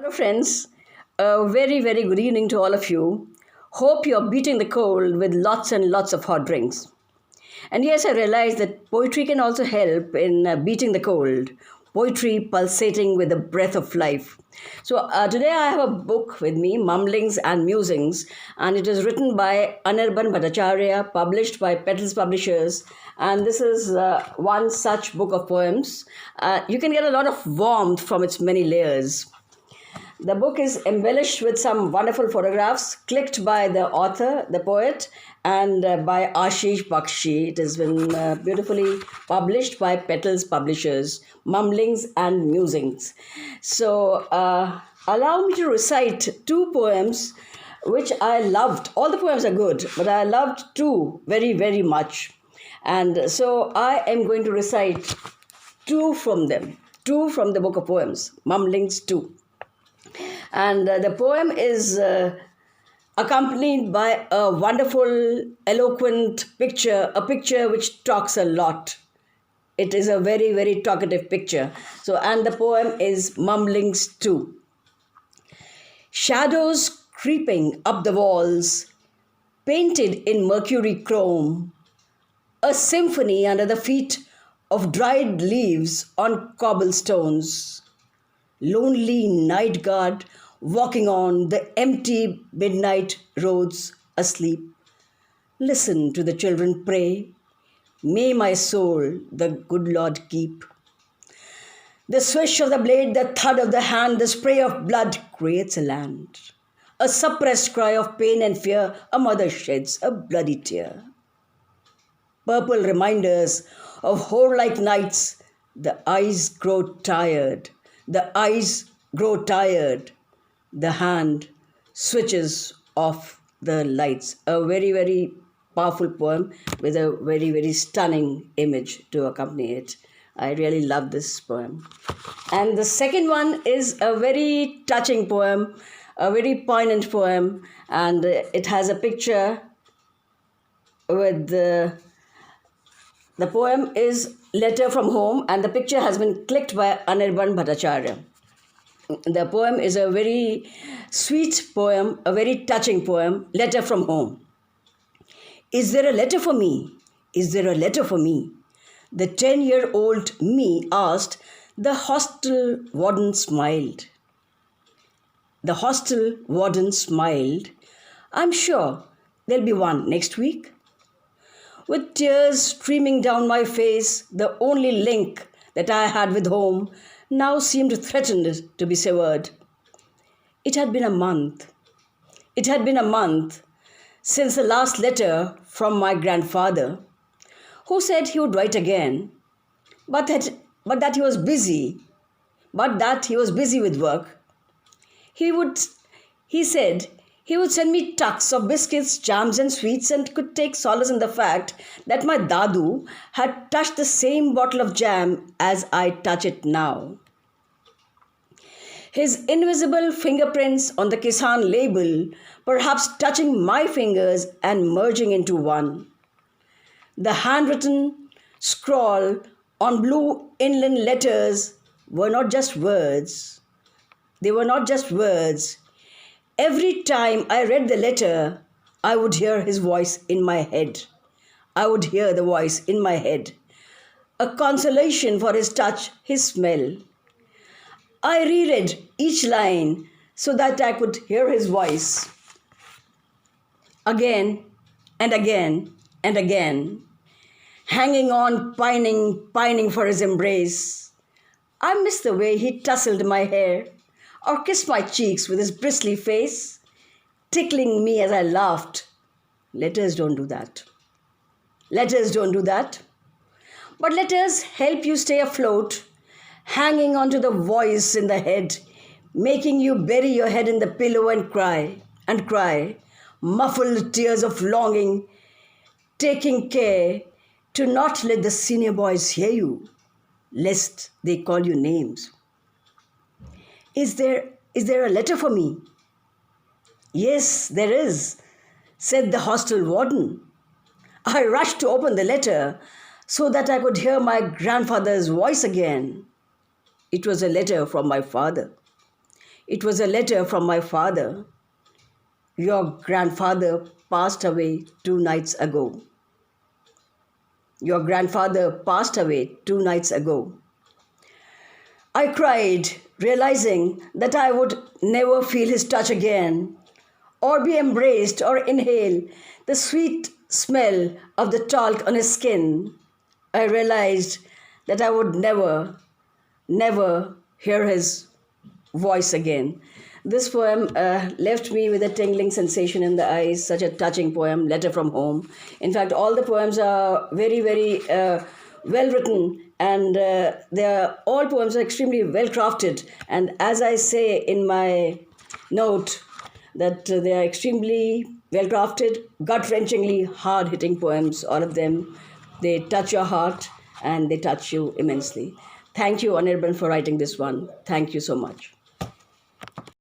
Hello, friends. A very, very good evening to all of you. Hope you're beating the cold with lots and lots of hot drinks. And yes, I realize that poetry can also help in beating the cold. Poetry pulsating with the breath of life. So today I have a book with me, Mumblings and Musings, and it is written by Anirban Bhattacharya, published by Petals Publishers. And this is one such book of poems. You can get a lot of warmth from its many layers. The book is embellished with some wonderful photographs clicked by the author, the poet, and by Ashish Bakshi. It has been beautifully published by Petals Publishers, Mumblings and Musings. So allow me to recite two poems which I loved. All the poems are good, but I loved two very, very much. And so I am going to recite two from them, two from the book of poems, Mumblings 2. And the poem is accompanied by a wonderful, eloquent picture, a picture which talks a lot. It is a very, very talkative picture. And the poem is Mumblings 2. Shadows creeping up the walls, painted in mercury chrome, a symphony under the feet of dried leaves on cobblestones. Lonely night guard walking on the empty midnight roads asleep. Listen to the children pray. May my soul the good Lord keep. The swish of the blade, the thud of the hand, the spray of blood creates a land. A suppressed cry of pain and fear, a mother sheds a bloody tear. Purple reminders of whore-like nights, the eyes grow tired. The eyes grow tired. The hand switches off the lights. A very, very powerful poem with a very, very stunning image to accompany it. I really love this poem. And the second one is a very touching poem, a very poignant poem, and it has a picture with the poem is Letter from Home, and the picture has been clicked by Anirban Bhattacharya. The poem is a very sweet poem, a very touching poem, Letter from Home. Is there a letter for me? Is there a letter for me? The 10-year-old me asked. The hostel warden smiled. The hostel warden smiled. I'm sure there'll be one next week. With tears streaming down my face, the only link that I had with home now seemed threatened to be severed. It had been a month. It had been a month since the last letter from my grandfather, who said he would write again, but that he was busy with work. He said he would send me tucks of biscuits, jams and sweets, and could take solace in the fact that my dadu had touched the same bottle of jam as I touch it now. His invisible fingerprints on the Kisan label, perhaps touching my fingers and merging into one. The handwritten scrawl on blue inland letters were not just words. They were not just words. Every time I read the letter, I would hear his voice in my head. I would hear the voice in my head. A consolation for his touch, his smell. I reread each line so that I could hear his voice. Again and again and again, hanging on, pining for his embrace. I miss the way he tousled my hair or kissed my cheeks with his bristly face, tickling me as I laughed. Letters don't do that. Letters don't do that. But letters help you stay afloat, hanging onto the voice in the head, making you bury your head in the pillow and cry, muffled tears of longing, taking care to not let the senior boys hear you, lest they call you names. Is there a letter for me? Yes, there is, said the hostel warden. I rushed to open the letter so that I could hear my grandfather's voice again. It was a letter from my father. It was a letter from my father. Your grandfather passed away 2 nights ago. Your grandfather passed away 2 nights ago. I cried, realizing that I would never feel his touch again, or be embraced or inhale the sweet smell of the talc on his skin. I realized that I would never hear his voice again. This poem left me with a tingling sensation in the eyes, such a touching poem, Letter from Home. In fact, all the poems are very well written, and all poems are extremely well crafted. And as I say in my note, that they are extremely well crafted, gut wrenchingly hard hitting poems, all of them. They touch your heart and they touch you immensely. Thank you, Anirban, for writing this one. Thank you so much.